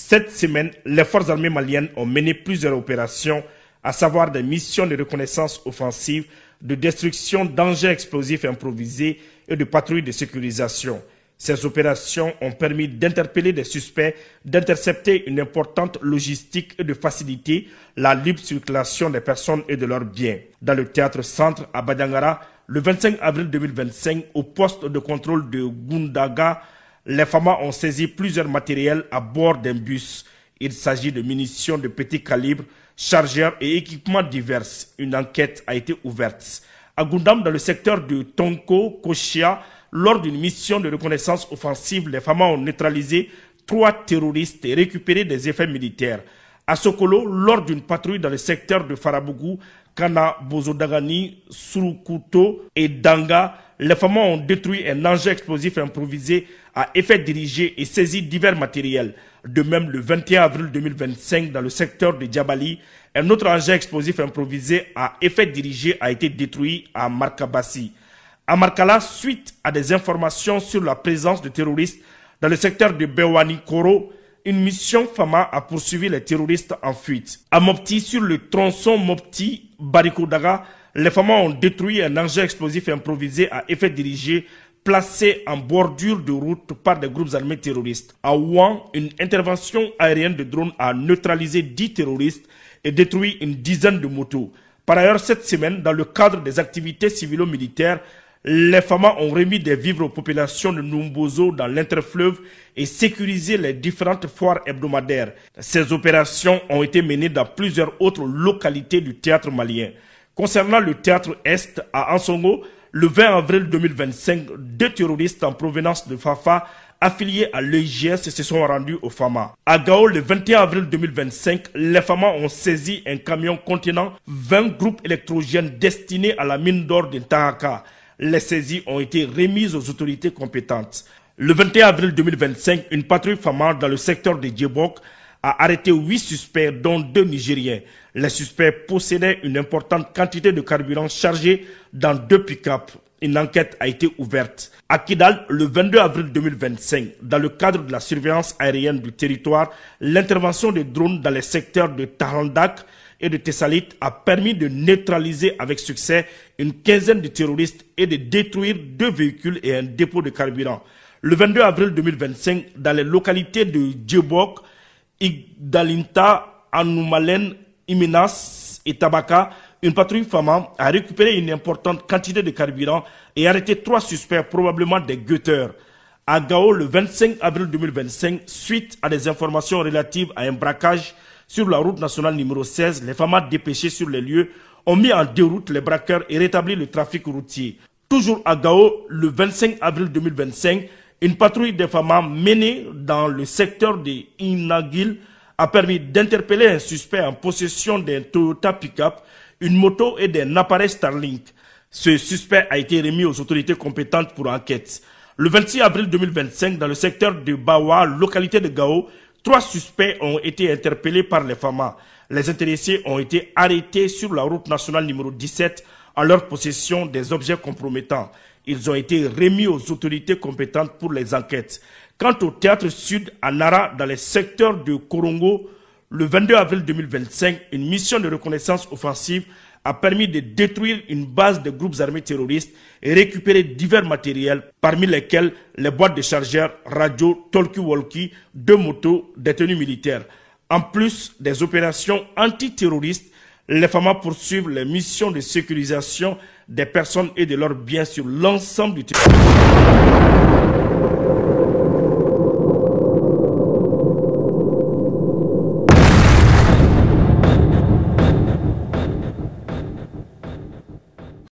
Cette semaine, les forces armées maliennes ont mené plusieurs opérations, à savoir des missions de reconnaissance offensive, de destruction d'engins explosifs improvisés et de patrouilles de sécurisation. Ces opérations ont permis d'interpeller des suspects, d'intercepter une importante logistique et de faciliter la libre circulation des personnes et de leurs biens. Dans le théâtre centre à Badiangara, le 25 avril 2025, au poste de contrôle de Gundaga, les FAMA ont saisi plusieurs matériels à bord d'un bus. Il s'agit de munitions de petit calibre, chargeurs et équipements divers. Une enquête a été ouverte. À Gundam, dans le secteur de Tonko, Kochia, lors d'une mission de reconnaissance offensive, les FAMA ont neutralisé 3 terroristes et récupéré des effets militaires. À Sokolo, lors d'une patrouille dans le secteur de Farabougou, Kana, Bozodagani, Surukuto et Danga, les FAMA ont détruit un engin explosif improvisé à effet dirigé et saisi divers matériels. De même, le 21 avril 2025, dans le secteur de Djabali, un autre engin explosif improvisé à effet dirigé a été détruit à Markabassi. À Markala, suite à des informations sur la présence de terroristes dans le secteur de Bewani Koro, une mission FAMA a poursuivi les terroristes en fuite. À Mopti, sur le tronçon Mopti-Barikodaga, les FAMA ont détruit un engin explosif improvisé à effet dirigé placé en bordure de route par des groupes armés terroristes. À Ouan, une intervention aérienne de drone a neutralisé 10 terroristes et détruit une dizaine de motos. Par ailleurs, cette semaine, dans le cadre des activités civilo-militaires, les FAMA ont remis des vivres aux populations de Numbozo dans l'interfleuve et sécurisé les différentes foires hebdomadaires. Ces opérations ont été menées dans plusieurs autres localités du théâtre malien. Concernant le théâtre Est à Ansongo, le 20 avril 2025, 2 terroristes en provenance de Fafa affiliés à l'EIGS se sont rendus au FAMA. À Gao, le 21 avril 2025, les FAMA ont saisi un camion contenant 20 groupes électrogènes destinés à la mine d'or de Tahaka. Les saisies ont été remises aux autorités compétentes. Le 21 avril 2025, une patrouille FAMA dans le secteur de Djebok a arrêté 8 suspects, dont 2 Nigériens. Les suspects possédaient une importante quantité de carburant chargé dans 2 pick-up. Une enquête a été ouverte. À Kidal, le 22 avril 2025, dans le cadre de la surveillance aérienne du territoire, l'intervention de drones dans les secteurs de Tarandak et de Tessalit a permis de neutraliser avec succès une quinzaine de terroristes et de détruire 2 véhicules et un dépôt de carburant. Le 22 avril 2025, dans les localités de Djebok, Igdalinta, Anoumalen, Iminas et Tabaka, une patrouille FAMA a récupéré une importante quantité de carburant et arrêté 3 suspects, probablement des guetteurs. À Gao, le 25 avril 2025, suite à des informations relatives à un braquage sur la route nationale numéro 16, les FAMA dépêchés sur les lieux ont mis en déroute les braqueurs et rétabli le trafic routier. Toujours à Gao, le 25 avril 2025, une patrouille des FAMA menée dans le secteur de Inagil a permis d'interpeller un suspect en possession d'un Toyota pick-up, une moto et d'un appareil Starlink. Ce suspect a été remis aux autorités compétentes pour enquête. Le 26 avril 2025, dans le secteur de Bawa, localité de Gao, 3 suspects ont été interpellés par les FAMA. Les intéressés ont été arrêtés sur la route nationale numéro 17 en leur possession des objets compromettants. Ils ont été remis aux autorités compétentes pour les enquêtes. Quant au théâtre sud à Nara, dans les secteurs de Korongo, le 22 avril 2025, une mission de reconnaissance offensive a permis de détruire une base de groupes armés terroristes et récupérer divers matériels, parmi lesquels les boîtes de chargeurs, radio, talkie-walkie, 2 motos, des tenues militaires. En plus des opérations antiterroristes, les FAMA poursuivent les missions de sécurisation des personnes et de leurs biens sur l'ensemble du territoire.